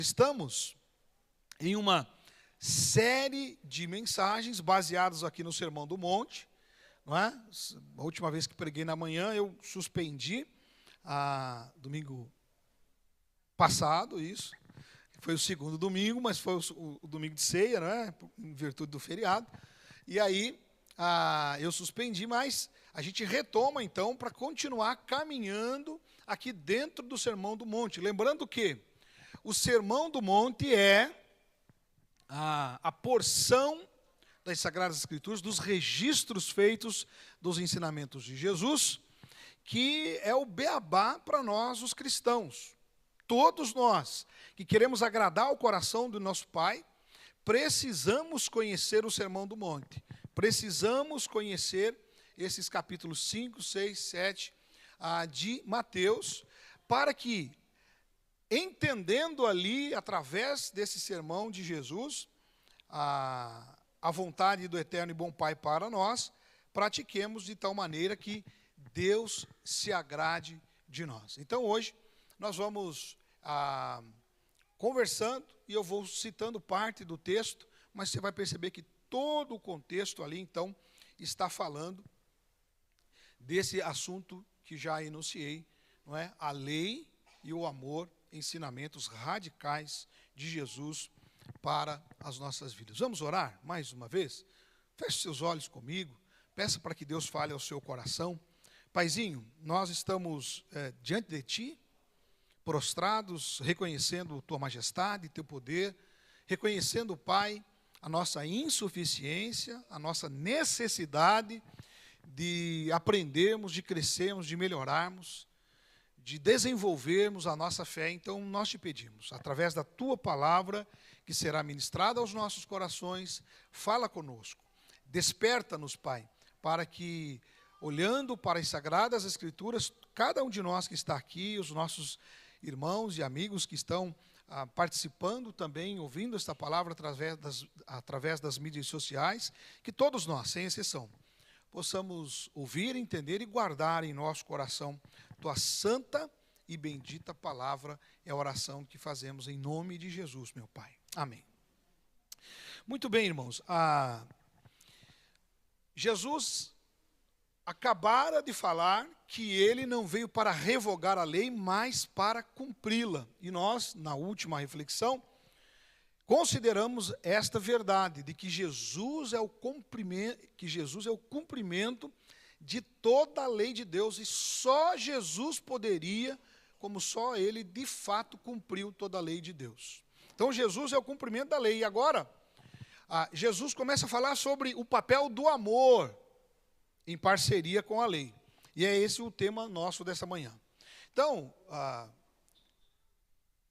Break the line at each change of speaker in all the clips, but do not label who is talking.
Estamos em uma série de mensagens baseadas aqui no Sermão do Monte, não é? A última vez que preguei na manhã, eu suspendi, domingo passado, isso. Foi o segundo domingo, mas foi o domingo de ceia, não é? Em virtude do feriado. E aí, eu suspendi, mas a gente retoma, então, para continuar caminhando aqui dentro do Sermão do Monte. Lembrando que o Sermão do Monte é a porção das Sagradas Escrituras, dos registros feitos dos ensinamentos de Jesus, que é o beabá para nós, os cristãos. Todos nós que queremos agradar o coração do nosso Pai, precisamos conhecer o Sermão do Monte. Precisamos conhecer esses capítulos 5, 6, 7 de Mateus, para que, entendendo ali, através desse sermão de Jesus, a vontade do eterno e bom Pai para nós, pratiquemos de tal maneira que Deus se agrade de nós. Então, hoje, nós vamos conversando, e eu vou citando parte do texto, mas você vai perceber que todo o contexto ali, então, está falando desse assunto que já enunciei, não é? A lei e o amor, ensinamentos radicais de Jesus para as nossas vidas. Vamos orar mais uma vez? Feche seus olhos comigo, peça para que Deus fale ao seu coração. Paizinho, nós estamos diante de Ti, prostrados, reconhecendo Tua majestade, Teu poder, reconhecendo, Pai, a nossa insuficiência, a nossa necessidade de aprendermos, de crescermos, de melhorarmos, de desenvolvermos a nossa fé. Então, nós te pedimos, através da Tua palavra, que será ministrada aos nossos corações, fala conosco, desperta-nos, Pai, para que, olhando para as Sagradas Escrituras, cada um de nós que está aqui, os nossos irmãos e amigos que estão participando também, ouvindo esta palavra através das mídias sociais, que todos nós, sem exceção, possamos ouvir, entender e guardar em nosso coração Tua santa e bendita palavra. É a oração que fazemos em nome de Jesus, meu Pai. Amém. Muito bem, irmãos. Jesus acabara de falar que Ele não veio para revogar a lei, mas para cumpri-la. E nós, na última reflexão, consideramos esta verdade, de que Jesus é o cumprimento de toda a lei de Deus, e só Jesus poderia, como só Ele de fato cumpriu toda a lei de Deus. Então Jesus é o cumprimento da lei. E agora, Jesus começa a falar sobre o papel do amor em parceria com a lei. E é esse o tema nosso dessa manhã. Então,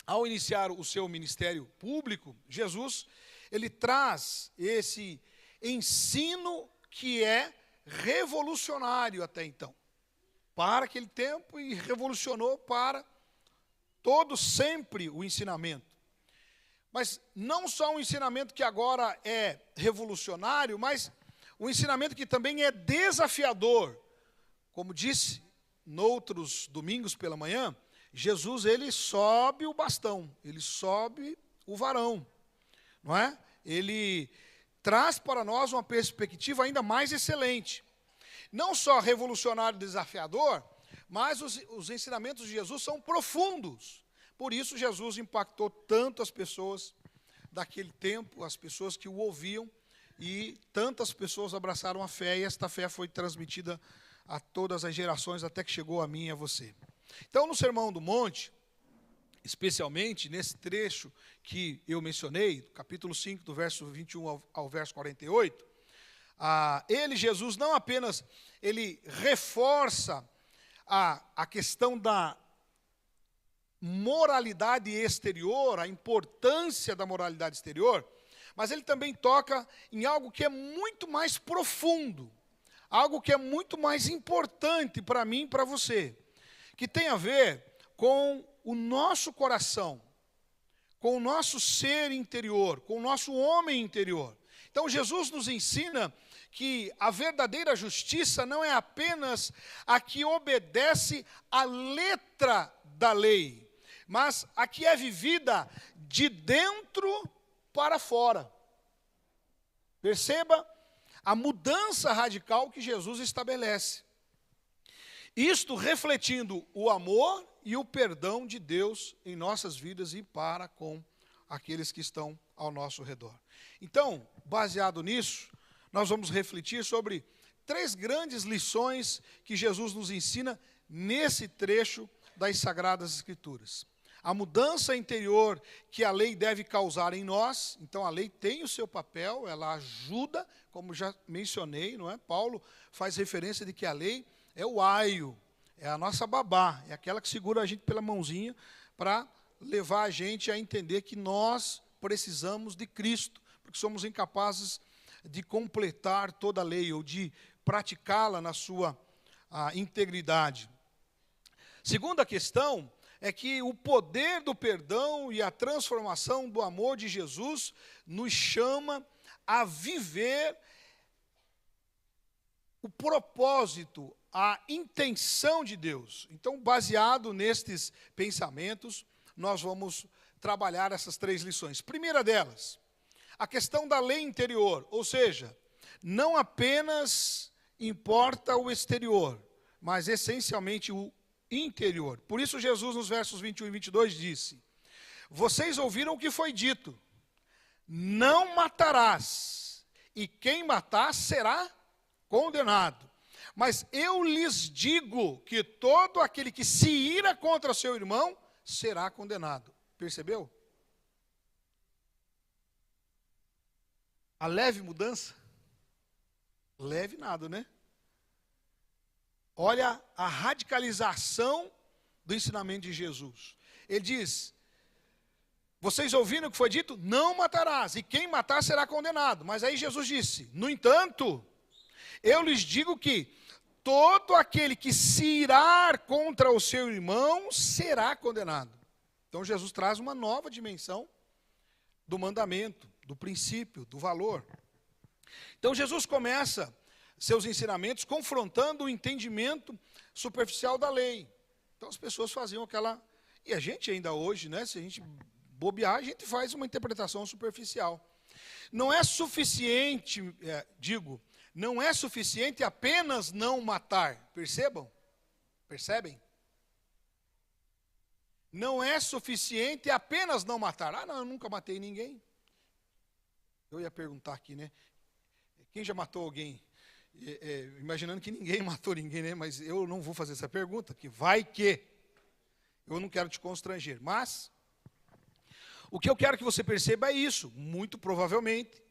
ao iniciar o seu ministério público, Jesus, ele traz esse ensino que é revolucionário até então, para aquele tempo, e revolucionou para todo sempre o ensinamento. Mas não só um ensinamento que agora é revolucionário, mas um ensinamento que também é desafiador. Como disse noutros domingos pela manhã, Jesus, ele sobe o bastão, ele sobe o varão, não é? Ele traz para nós uma perspectiva ainda mais excelente. Não só revolucionário e desafiador, mas os ensinamentos de Jesus são profundos. Por isso Jesus impactou tanto as pessoas daquele tempo, as pessoas que o ouviam, e tantas pessoas abraçaram a fé, e esta fé foi transmitida a todas as gerações, até que chegou a mim e a você. Então, no Sermão do Monte, especialmente nesse trecho que eu mencionei, capítulo 5, do verso 21 ao verso 48, Jesus, não apenas ele reforça a questão da moralidade exterior, a importância da moralidade exterior, mas ele também toca em algo que é muito mais profundo, algo que é muito mais importante para mim e para você, que tem a ver com o nosso coração, com o nosso ser interior, com o nosso homem interior. Então, Jesus nos ensina que a verdadeira justiça não é apenas a que obedece à letra da lei, mas aqui é vivida de dentro para fora. Perceba a mudança radical que Jesus estabelece. Isto refletindo o amor e o perdão de Deus em nossas vidas e para com aqueles que estão ao nosso redor. Então, baseado nisso, nós vamos refletir sobre 3 grandes lições que Jesus nos ensina nesse trecho das Sagradas Escrituras. A mudança interior que a lei deve causar em nós. Então, a lei tem o seu papel, ela ajuda, como já mencionei, não é? Paulo faz referência de que a lei é o aio, é a nossa babá, é aquela que segura a gente pela mãozinha para levar a gente a entender que nós precisamos de Cristo, porque somos incapazes de completar toda a lei ou de praticá-la na sua integridade. Segunda questão é que o poder do perdão e a transformação do amor de Jesus nos chama a viver o propósito, a intenção de Deus. Então, baseado nestes pensamentos, nós vamos trabalhar essas 3 lições. Primeira delas, a questão da lei interior, ou seja, não apenas importa o exterior, mas essencialmente o interior. Por isso Jesus, nos versos 21 e 22, disse: vocês ouviram o que foi dito, não matarás, e quem matar será condenado. Mas eu lhes digo que todo aquele que se ira contra seu irmão será condenado. Percebeu? A leve mudança? Leve nada, né? Olha a radicalização do ensinamento de Jesus. Ele diz: vocês ouviram o que foi dito? Não matarás, e quem matar será condenado. Mas aí Jesus disse: no entanto, eu lhes digo que todo aquele que se irar contra o seu irmão será condenado. Então Jesus traz uma nova dimensão do mandamento, do princípio, do valor. Então Jesus começa seus ensinamentos confrontando o entendimento superficial da lei. Então as pessoas faziam aquela... E a gente ainda hoje, né, se a gente bobear, a gente faz uma interpretação superficial. Não é suficiente, não é suficiente apenas não matar. Percebam? Percebem? Não é suficiente apenas não matar. Ah, não, eu nunca matei ninguém. Eu ia perguntar aqui, né? Quem já matou alguém? Imaginando que ninguém matou ninguém, né? Mas eu não vou fazer essa pergunta, que vai que. Eu não quero te constranger. Mas, o que eu quero que você perceba é isso. Muito provavelmente,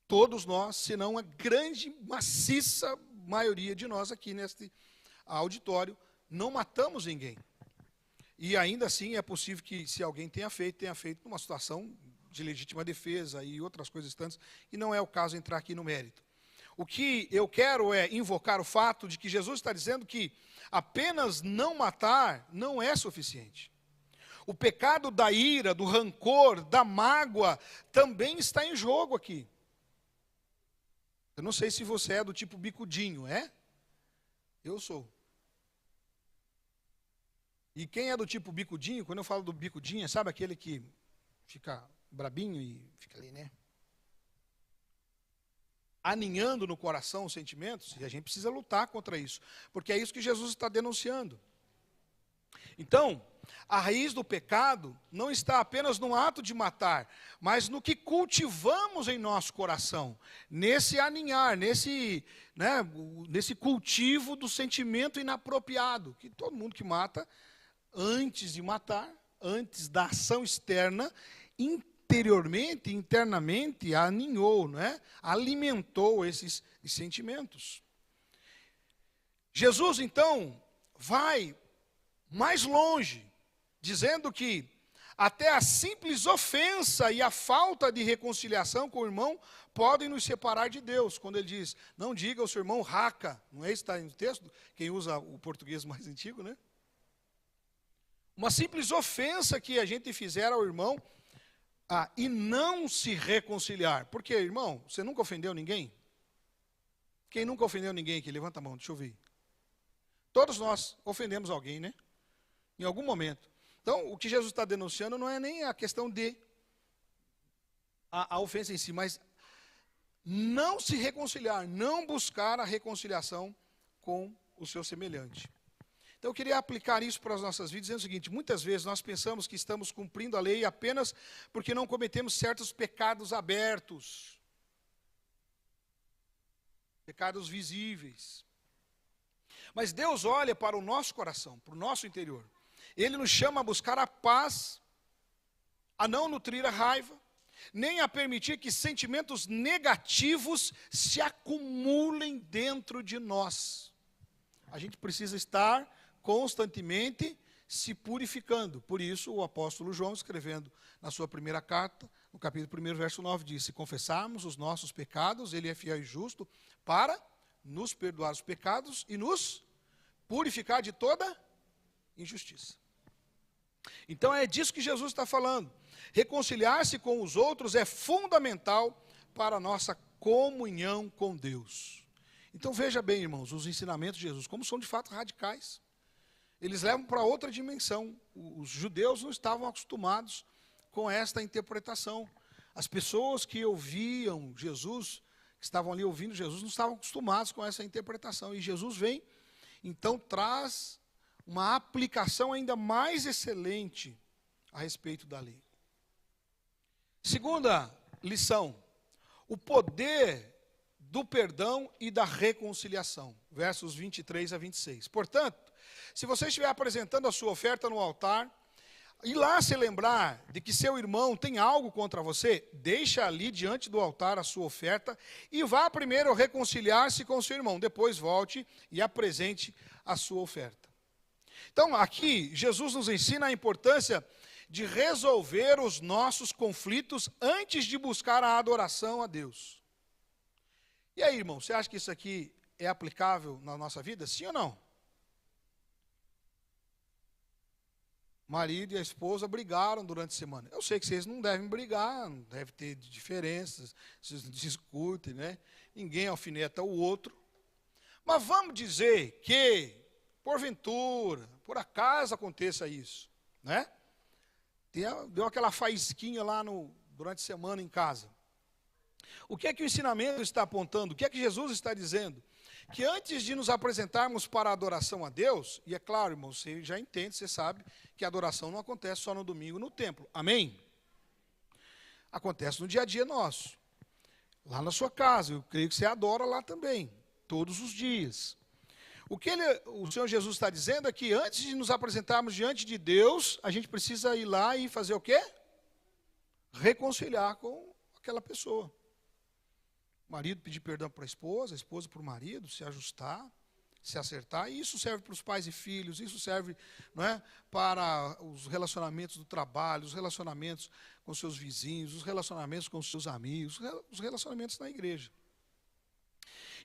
todos nós, se não a grande, maciça maioria de nós aqui neste auditório, não matamos ninguém. E ainda assim é possível que, se alguém tenha feito numa situação de legítima defesa e outras coisas tantas, e não é o caso entrar aqui no mérito. O que eu quero é invocar o fato de que Jesus está dizendo que apenas não matar não é suficiente. O pecado da ira, do rancor, da mágoa, também está em jogo aqui. Eu não sei se você é do tipo bicudinho, é? Eu sou. E quem é do tipo bicudinho, quando eu falo do bicudinho, sabe aquele que fica brabinho e fica ali, né? Aninhando no coração os sentimentos, e a gente precisa lutar contra isso, porque é isso que Jesus está denunciando. Então, a raiz do pecado não está apenas no ato de matar, mas no que cultivamos em nosso coração, nesse aninhar, nesse cultivo do sentimento inapropriado, que todo mundo que mata, antes de matar, antes da ação externa, interiormente, internamente, aninhou, alimentou esses sentimentos. Jesus, então, vai mais longe, dizendo que até a simples ofensa e a falta de reconciliação com o irmão podem nos separar de Deus. Quando ele diz, não diga ao seu irmão raca, não é isso que está no texto? Quem usa o português mais antigo, né? Uma simples ofensa que a gente fizer ao irmão e não se reconciliar. Porque, irmão, você nunca ofendeu ninguém? Quem nunca ofendeu ninguém aqui? Levanta a mão, deixa eu ver. Todos nós ofendemos alguém, né? Em algum momento. Então, o que Jesus está denunciando não é nem a questão de a ofensa em si, mas não se reconciliar, não buscar a reconciliação com o seu semelhante. Então eu queria aplicar isso para as nossas vidas, dizendo o seguinte: muitas vezes nós pensamos que estamos cumprindo a lei apenas porque não cometemos certos pecados abertos, pecados visíveis. Mas Deus olha para o nosso coração, para o nosso interior. Ele nos chama a buscar a paz, a não nutrir a raiva, nem a permitir que sentimentos negativos se acumulem dentro de nós. A gente precisa estar constantemente se purificando. Por isso, o apóstolo João, escrevendo na sua primeira carta, no capítulo 1, verso 9, diz: se confessarmos os nossos pecados, ele é fiel e justo para nos perdoar os pecados e nos purificar de toda injustiça. Então é disso que Jesus está falando. Reconciliar-se com os outros é fundamental para a nossa comunhão com Deus. Então veja bem, irmãos, os ensinamentos de Jesus, como são de fato radicais. Eles levam para outra dimensão. Os judeus não estavam acostumados com esta interpretação. As pessoas que ouviam Jesus, que estavam ali ouvindo Jesus, não estavam acostumados com essa interpretação. E Jesus vem, então traz uma aplicação ainda mais excelente a respeito da lei. Segunda lição: o poder do perdão e da reconciliação. Versos 23 a 26. Portanto, se você estiver apresentando a sua oferta no altar, e lá se lembrar de que seu irmão tem algo contra você, deixa ali diante do altar a sua oferta e vá primeiro reconciliar-se com seu irmão. Depois volte e apresente a sua oferta. Então, aqui, Jesus nos ensina a importância de resolver os nossos conflitos antes de buscar a adoração a Deus. E aí, irmão, você acha que isso aqui é aplicável na nossa vida? Sim ou não? Marido e a esposa brigaram durante a semana. Eu sei que vocês não devem brigar, não deve ter diferenças, vocês discutem, né? Ninguém alfineta o outro. Mas vamos dizer que, porventura, por acaso aconteça isso, né? Deu aquela faísquinha lá durante a semana em casa. O que é que o ensinamento está apontando? O que é que Jesus está dizendo? Que antes de nos apresentarmos para a adoração a Deus, e é claro, irmão, você já entende, você sabe que a adoração não acontece só no domingo no templo, amém? Acontece no dia a dia nosso, lá na sua casa, eu creio que você adora lá também, todos os dias. O que o Senhor Jesus está dizendo é que antes de nos apresentarmos diante de Deus, a gente precisa ir lá e fazer o quê? Reconciliar com aquela pessoa. O marido pedir perdão para a esposa para o marido, se ajustar, se acertar. E isso serve para os pais e filhos, isso serve, não é, para os relacionamentos do trabalho, os relacionamentos com seus vizinhos, os relacionamentos com os seus amigos, os relacionamentos na igreja.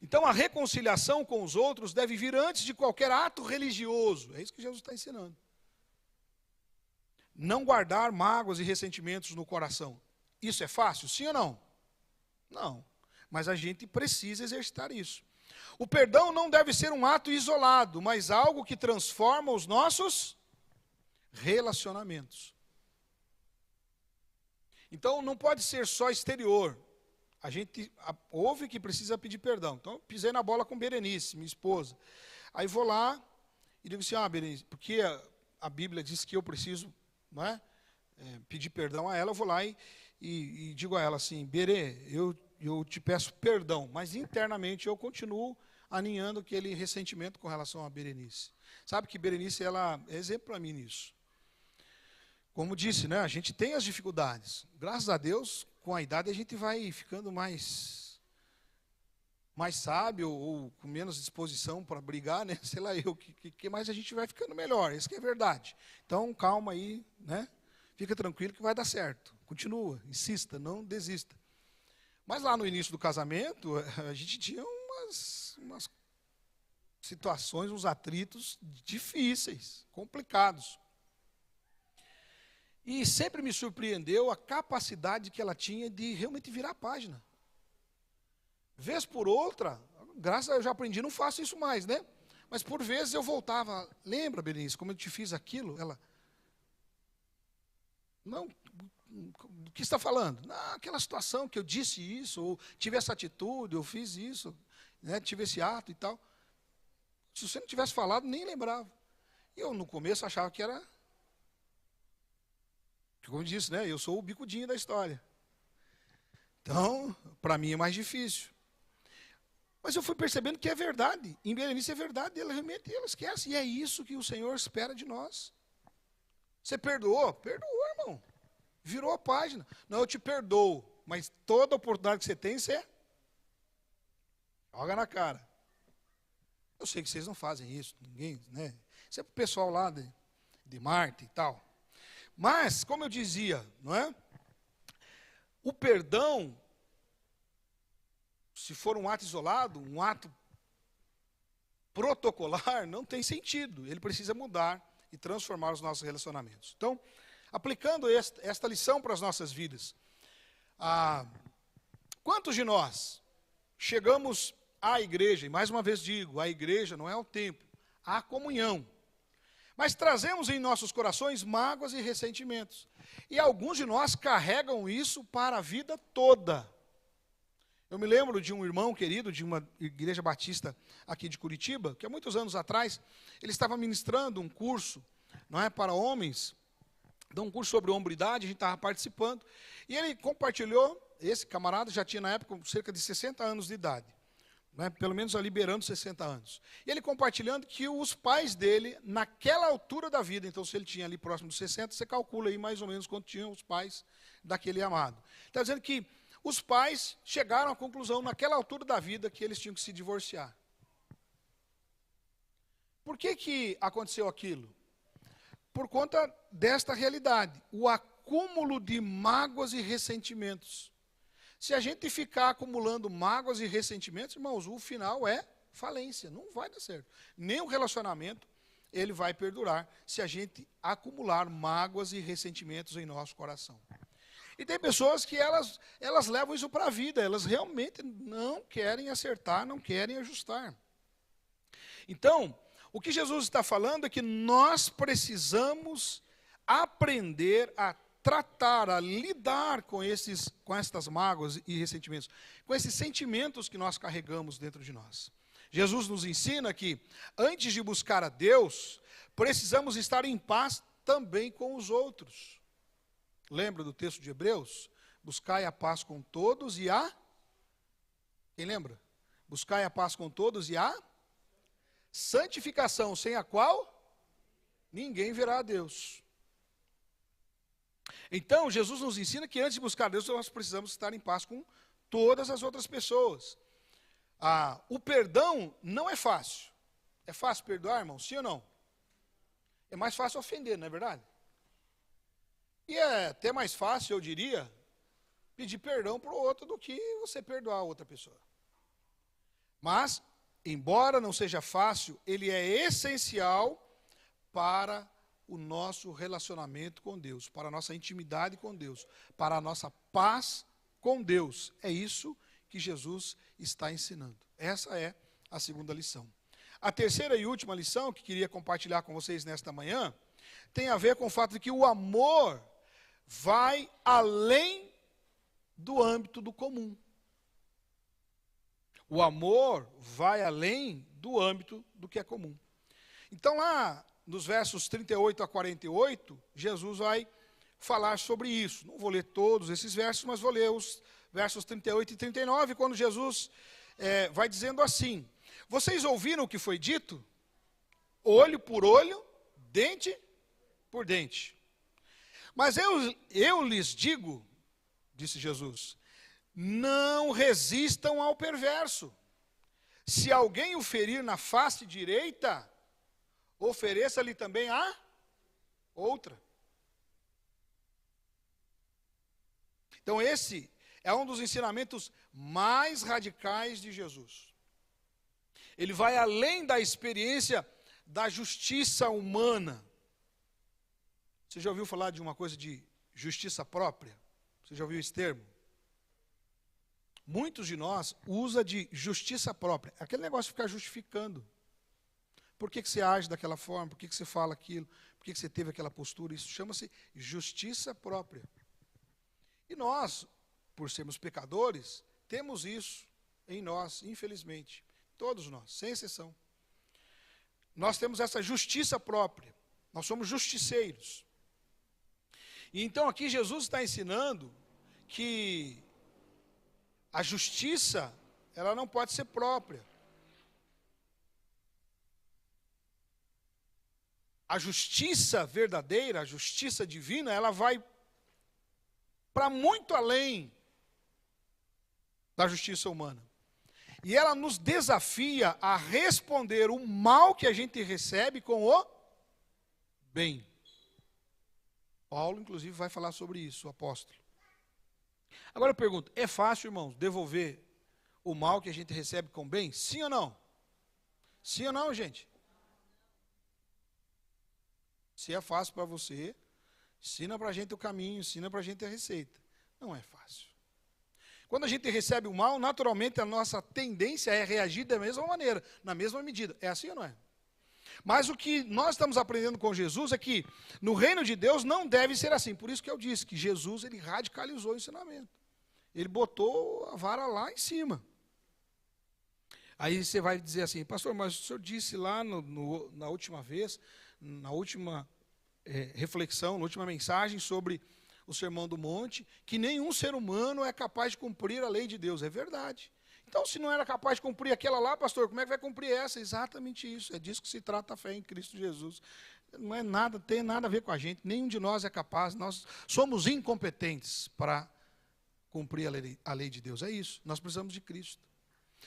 Então, a reconciliação com os outros deve vir antes de qualquer ato religioso. É isso que Jesus está ensinando. Não guardar mágoas e ressentimentos no coração. Isso é fácil? Sim ou não? Não. Mas a gente precisa exercitar isso. O perdão não deve ser um ato isolado, mas algo que transforma os nossos relacionamentos. Então, não pode ser só exterior. A gente ouve que precisa pedir perdão. Então, eu pisei na bola com Berenice, minha esposa. Aí vou lá e digo assim: Berenice, porque a Bíblia diz que eu preciso, não é, pedir perdão a ela, eu vou lá e digo a ela assim: Berê, eu te peço perdão, mas internamente eu continuo aninhando aquele ressentimento com relação a Berenice. Sabe que Berenice, ela é exemplo para mim nisso. Como disse, né, a gente tem as dificuldades. Graças a Deus, com a idade a gente vai ficando mais sábio ou com menos disposição para brigar, né? Sei lá eu, que mais a gente vai ficando melhor, isso que é verdade. Então, calma aí, né? Fica tranquilo que vai dar certo. Continua, insista, não desista. Mas lá no início do casamento, a gente tinha umas situações, uns atritos difíceis, complicados. E sempre me surpreendeu a capacidade que ela tinha de realmente virar a página. Vez por outra, graças a Deus eu já aprendi, não faço isso mais, né? Mas por vezes eu voltava, lembra, Berenice, como eu te fiz aquilo? Ela, Não, do que está falando? Não, aquela situação que eu disse isso, ou tive essa atitude, eu fiz isso, né, tive esse ato e tal. Se você não tivesse falado, nem lembrava. Eu, no começo, achava que era... Como eu disse, né, eu sou o bicudinho da história. Então, para mim é mais difícil. Mas eu fui percebendo que é verdade. Em Berenice é verdade, ela realmente esquece. E é isso que o Senhor espera de nós. Você perdoou? Perdoou, irmão. Virou a página. Não, eu te perdoo. Mas toda oportunidade que você tem, você joga na cara. Eu sei que vocês não fazem isso. Ninguém, né? Isso é para o pessoal lá de Marte e tal. Mas, como eu dizia, não é? O perdão, se for um ato isolado, um ato protocolar, não tem sentido. Ele precisa mudar e transformar os nossos relacionamentos. Então, aplicando esta lição para as nossas vidas, quantos de nós chegamos à igreja, e mais uma vez digo, a igreja não é o templo, a comunhão, mas trazemos em nossos corações mágoas e ressentimentos. E alguns de nós carregam isso para a vida toda. Eu me lembro de um irmão querido de uma igreja batista aqui de Curitiba, que há muitos anos atrás, ele estava ministrando um curso, não é, para homens, um curso sobre hombridade, a gente estava participando, e ele compartilhou, esse camarada já tinha na época cerca de 60 anos de idade, né, pelo menos ali beirando 60 anos. E ele compartilhando que os pais dele, naquela altura da vida, então se ele tinha ali próximo dos 60, você calcula aí mais ou menos quanto tinham os pais daquele amado. Está dizendo que os pais chegaram à conclusão, naquela altura da vida, que eles tinham que se divorciar. Por que aconteceu aquilo? Por conta desta realidade, o acúmulo de mágoas e ressentimentos. Se a gente ficar acumulando mágoas e ressentimentos, irmãos, o final é falência, não vai dar certo. Nem o relacionamento, ele vai perdurar, se a gente acumular mágoas e ressentimentos em nosso coração. E tem pessoas que elas levam isso para a vida, elas realmente não querem acertar, não querem ajustar. Então, o que Jesus está falando é que nós precisamos aprender a tratar, a lidar com estas mágoas e ressentimentos, com esses sentimentos que nós carregamos dentro de nós. Jesus nos ensina que, antes de buscar a Deus, precisamos estar em paz também com os outros. Lembra do texto de Hebreus? Buscai a paz com todos e a... Quem lembra? Buscai a paz com todos e a santificação, sem a qual ninguém verá a Deus. Então, Jesus nos ensina que antes de buscar a Deus, nós precisamos estar em paz com todas as outras pessoas. O perdão não é fácil. É fácil perdoar, irmão? Sim ou não? É mais fácil ofender, não é verdade? E é até mais fácil, eu diria, pedir perdão para o outro do que você perdoar a outra pessoa. Mas, embora não seja fácil, ele é essencial para o nosso relacionamento com Deus, para a nossa intimidade com Deus, para a nossa paz com Deus. É isso que Jesus está ensinando. Essa é a segunda lição. A terceira e última lição que queria compartilhar com vocês nesta manhã tem a ver com o fato de que o amor vai além do âmbito do comum. O amor vai além do âmbito do que é comum. Então, lá nos versos 38 a 48, Jesus vai falar sobre isso. Não vou ler todos esses versos, mas vou ler os versos 38 e 39, quando Jesus vai dizendo assim: vocês ouviram o que foi dito? Olho por olho, dente por dente. Mas eu lhes digo, disse Jesus, não resistam ao perverso. Se alguém o ferir na face direita, ofereça-lhe também a outra. Então esse é um dos ensinamentos mais radicais de Jesus. Ele vai além da experiência da justiça humana. Você já ouviu falar de uma coisa de justiça própria? Você já ouviu esse termo? Muitos de nós usam de justiça própria. Aquele negócio de ficar justificando. Por que você age daquela forma? Por que você fala aquilo? Por que você teve aquela postura? Isso chama-se justiça própria. E nós, por sermos pecadores, temos isso em nós, infelizmente. Todos nós, sem exceção. Nós temos essa justiça própria. Nós somos justiceiros. E então aqui Jesus está ensinando que a justiça, ela não pode ser própria. A justiça verdadeira, a justiça divina, ela vai para muito além da justiça humana. E ela nos desafia a responder o mal que a gente recebe com o bem. Paulo, inclusive, vai falar sobre isso, o apóstolo. Agora eu pergunto, é fácil, irmãos, devolver o mal que a gente recebe com bem? Sim ou não? Sim ou não, gente? Se é fácil para você, ensina para a gente o caminho, ensina para a gente a receita. Não é fácil. Quando a gente recebe o mal, naturalmente a nossa tendência é reagir da mesma maneira, na mesma medida. É assim ou não é? Mas o que nós estamos aprendendo com Jesus é que no reino de Deus não deve ser assim. Por isso que eu disse que Jesus, ele radicalizou o ensinamento. Ele botou a vara lá em cima. Aí você vai dizer assim, pastor, mas o senhor disse lá na última vez, na última reflexão, na última mensagem sobre o Sermão do Monte, que nenhum ser humano é capaz de cumprir a lei de Deus. É verdade. Então, se não era capaz de cumprir aquela lá, pastor, como é que vai cumprir essa? Exatamente isso. É disso que se trata a fé em Cristo Jesus. Não é nada, tem nada a ver com a gente. Nenhum de nós é capaz. Nós somos incompetentes para cumprir a lei de Deus. É isso. Nós precisamos de Cristo.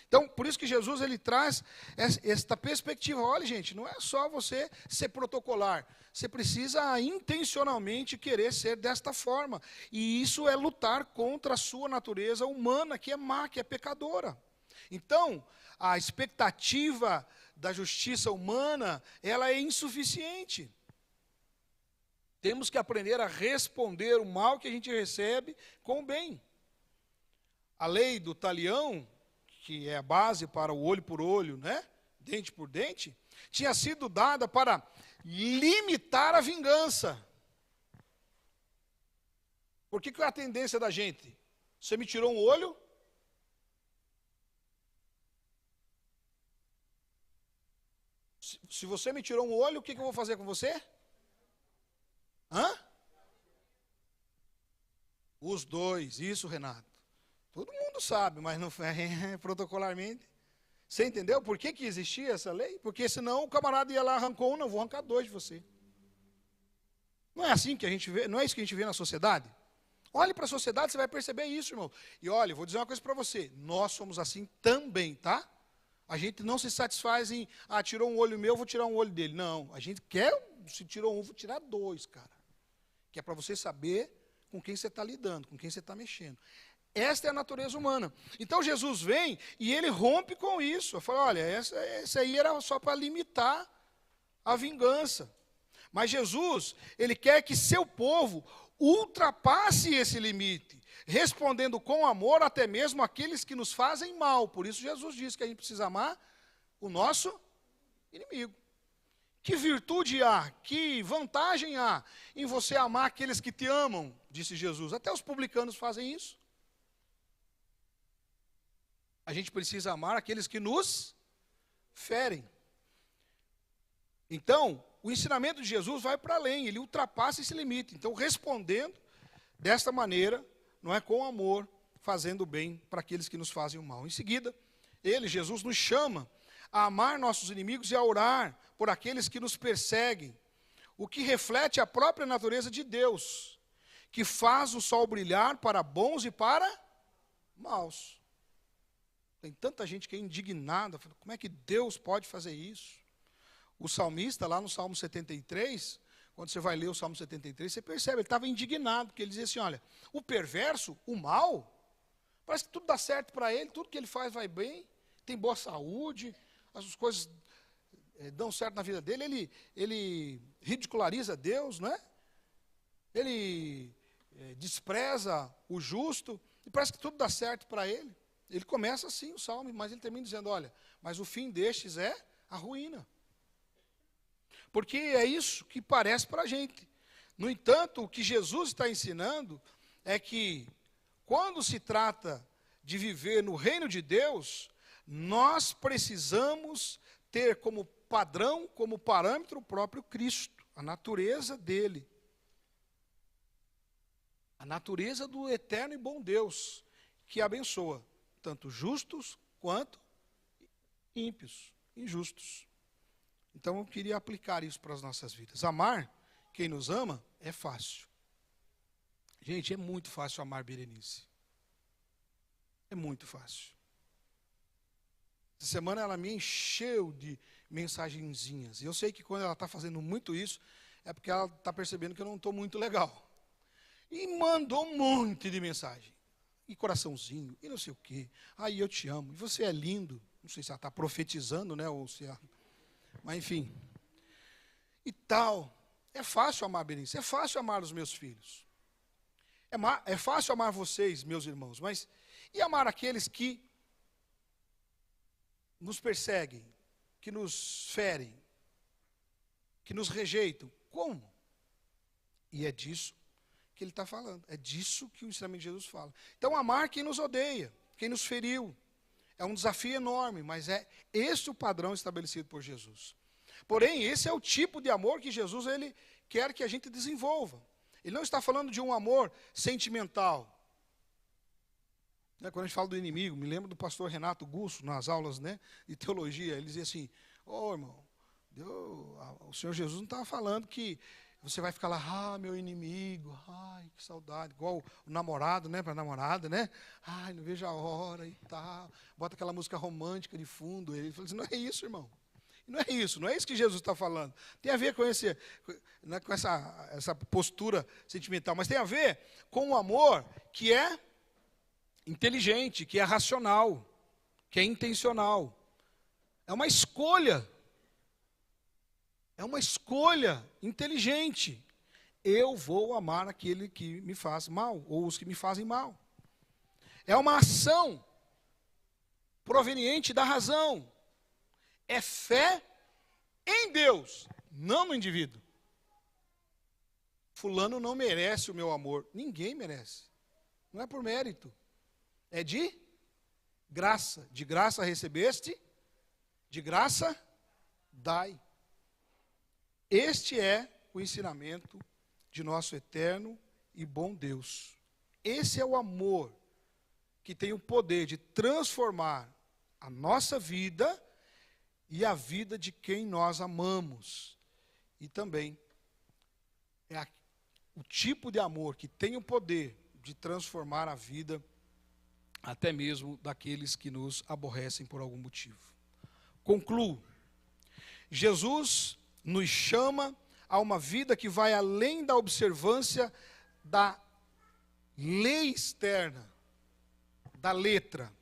Então, por isso que Jesus ele traz esta perspectiva. Olha, gente, não é só você ser protocolar. Você precisa intencionalmente querer ser desta forma. E isso é lutar contra a sua natureza humana, que é má, que é pecadora. Então, a expectativa da justiça humana, ela é insuficiente. Temos que aprender a responder o mal que a gente recebe com o bem. A lei do talião, que é a base para o olho por olho, né? Dente por dente, tinha sido dada para limitar a vingança. Por que é a tendência da gente? Você me tirou um olho? Se você me tirou um olho, o que eu vou fazer com você? Hã? Os dois, isso, Renato. Todo mundo sabe, mas não protocolarmente. Você entendeu por que existia essa lei? Porque senão o camarada ia lá, arrancou um, não, vou arrancar dois de você. Não é assim que a gente vê, não é isso que a gente vê na sociedade? Olhe para a sociedade, você vai perceber isso, irmão. E olha, vou dizer uma coisa para você, nós somos assim também, tá? A gente não se satisfaz em, tirou um olho meu, vou tirar um olho dele. Não, a gente quer, se tirou um, vou tirar dois, cara. Que é para você saber com quem você está lidando, com quem você está mexendo. Esta é a natureza humana. Então Jesus vem e ele rompe com isso. Fala, olha, essa aí era só para limitar a vingança. Mas Jesus, ele quer que seu povo ultrapasse esse limite, respondendo com amor até mesmo aqueles que nos fazem mal. Por isso Jesus diz que a gente precisa amar o nosso inimigo. Que virtude há, que vantagem há em você amar aqueles que te amam, disse Jesus. Até os publicanos fazem isso. A gente precisa amar aqueles que nos ferem. Então, o ensinamento de Jesus vai para além, ele ultrapassa esse limite. Então, respondendo desta maneira, não é com amor, fazendo o bem para aqueles que nos fazem o mal. Em seguida, Jesus, nos chama a amar nossos inimigos e a orar por aqueles que nos perseguem, o que reflete a própria natureza de Deus, que faz o sol brilhar para bons e para maus. Tem tanta gente que é indignada, como é que Deus pode fazer isso? O salmista, lá no Salmo 73, quando você vai ler o Salmo 73, você percebe, ele estava indignado, porque ele dizia assim, olha, o perverso, o mal, parece que tudo dá certo para ele, tudo que ele faz vai bem, tem boa saúde, as coisas dão certo na vida dele, ele ridiculariza Deus, não é? Ele despreza o justo, e parece que tudo dá certo para ele. Ele começa assim o salmo, mas ele termina dizendo, olha, mas o fim destes é a ruína. porque é isso que parece para a gente. No entanto, o que Jesus está ensinando é que, quando se trata de viver no reino de Deus, nós precisamos ter como padrão, como parâmetro, o próprio Cristo, a natureza dele. A natureza do eterno e bom Deus, que abençoa tanto justos quanto ímpios, injustos. Então eu queria aplicar isso para as nossas vidas. Amar quem nos ama é fácil. Gente, é muito fácil amar Berenice. É muito fácil. Essa semana ela me encheu de mensagenzinhas. E eu sei que quando ela está fazendo muito isso, é porque ela está percebendo que eu não estou muito legal. E mandou um monte de mensagem. E coraçãozinho, e não sei o quê. Aí eu te amo, e você é lindo. Não sei se ela está profetizando, né? Ou se ela... Mas enfim. E tal. É fácil amar Berenice, é fácil amar os meus filhos. É fácil amar vocês, meus irmãos, mas e amar aqueles que nos perseguem, que nos ferem, que nos rejeitam? Como? E é disso que ele está falando, é disso que o ensinamento de Jesus fala. Então, amar quem nos odeia, quem nos feriu, é um desafio enorme, mas é esse o padrão estabelecido por Jesus. Porém, esse é o tipo de amor que Jesus ele quer que a gente desenvolva. Ele não está falando de um amor sentimental. Quando a gente fala do inimigo, me lembro do pastor Renato Gusso, nas aulas, né, de teologia, ele dizia assim, irmão, o Senhor Jesus não estava falando que você vai ficar lá, meu inimigo, ai, que saudade, igual o namorado, né, para a namorada, né, ai, não vejo a hora e tal, bota aquela música romântica de fundo, ele falou assim, não é isso, irmão. Não é isso que Jesus está falando. Tem a ver com essa postura sentimental, mas tem a ver com um amor que é inteligente, que é racional, que é intencional. É uma escolha. É uma escolha inteligente. Eu vou amar aquele que me faz mal, ou os que me fazem mal. É uma ação proveniente da razão. É fé em Deus, não no indivíduo. Fulano não merece o meu amor. Ninguém merece. Não é por mérito. É de graça. De graça recebeste, de graça dai. Este é o ensinamento de nosso eterno e bom Deus. Esse é o amor que tem o poder de transformar a nossa vida e a vida de quem nós amamos. E também é o tipo de amor que tem o poder de transformar a vida até mesmo daqueles que nos aborrecem por algum motivo. Concluo. Jesus nos chama a uma vida que vai além da observância da lei externa, da letra.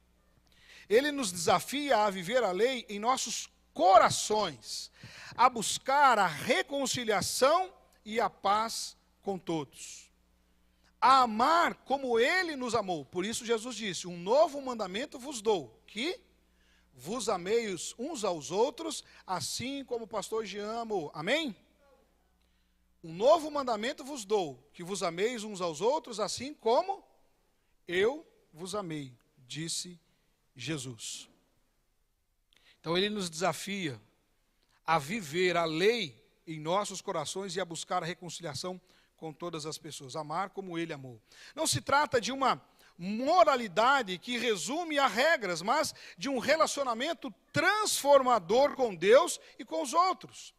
Ele nos desafia a viver a lei em nossos corações, a buscar a reconciliação e a paz com todos, a amar como Ele nos amou. Por isso Jesus disse, um novo mandamento vos dou, que vos ameis uns aos outros, assim como o pastor Jean amou. Amém? Um novo mandamento vos dou, que vos ameis uns aos outros, assim como eu vos amei, disse Jesus. Então ele nos desafia a viver a lei em nossos corações e a buscar a reconciliação com todas as pessoas, amar como ele amou. Não se trata de uma moralidade que resume a regras, mas de um relacionamento transformador com Deus e com os outros.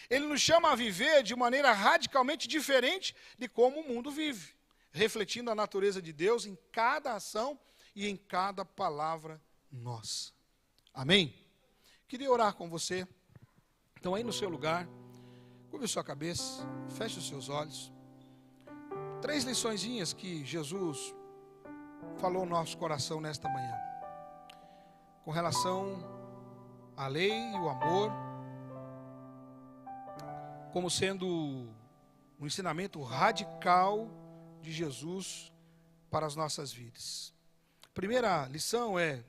Ele nos chama a viver de maneira radicalmente diferente de como o mundo vive, refletindo a natureza de Deus em cada ação e em cada palavra nossa. Amém? Queria orar com você. Então aí no seu lugar, curve sua cabeça, feche os seus olhos. 3 liçõezinhas que Jesus falou no nosso coração nesta manhã. Com relação à lei e o amor, como sendo um ensinamento radical de Jesus para as nossas vidas. A primeira lição é: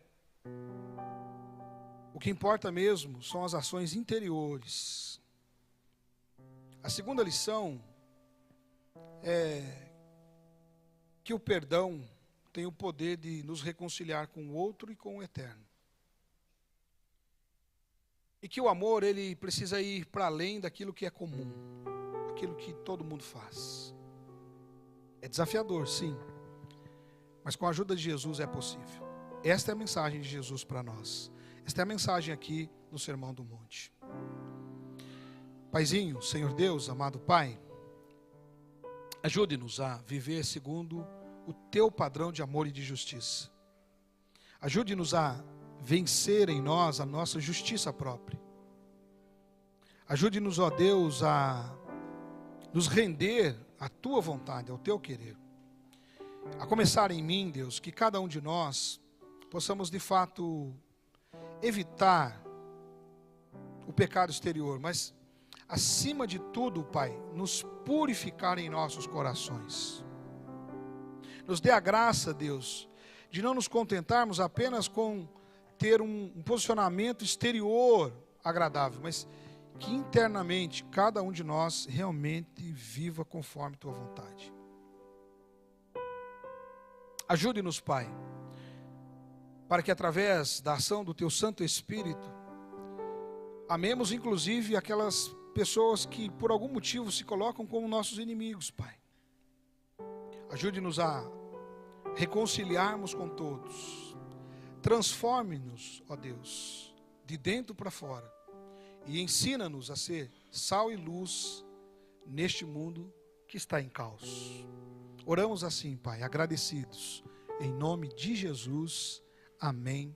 o que importa mesmo são as ações interiores. A segunda lição é que o perdão tem o poder de nos reconciliar com o outro e com o eterno. E que o amor, ele precisa ir para além daquilo que é comum, aquilo que todo mundo faz. É desafiador, sim, mas com a ajuda de Jesus é possível. Esta é a mensagem de Jesus para nós. Esta é a mensagem aqui no Sermão do Monte. Paizinho, Senhor Deus, amado Pai, ajude-nos a viver segundo o teu padrão de amor e de justiça. Ajude-nos a vencer em nós a nossa justiça própria. Ajude-nos, ó Deus, a nos render à tua vontade, ao teu querer. A começar em mim, Deus, que cada um de nós possamos de fato evitar o pecado exterior, mas acima de tudo, Pai, nos purificar em nossos corações. Nos dê a graça, Deus, de não nos contentarmos apenas com ter um posicionamento exterior agradável, mas que internamente cada um de nós realmente viva conforme tua vontade. Ajude-nos, Pai, para que através da ação do teu Santo Espírito, amemos inclusive aquelas pessoas que por algum motivo se colocam como nossos inimigos, Pai. Ajude-nos a reconciliarmos com todos. Transforme-nos, ó Deus, de dentro para fora. E ensina-nos a ser sal e luz neste mundo que está em caos. Oramos assim, Pai, agradecidos. Em nome de Jesus. Amém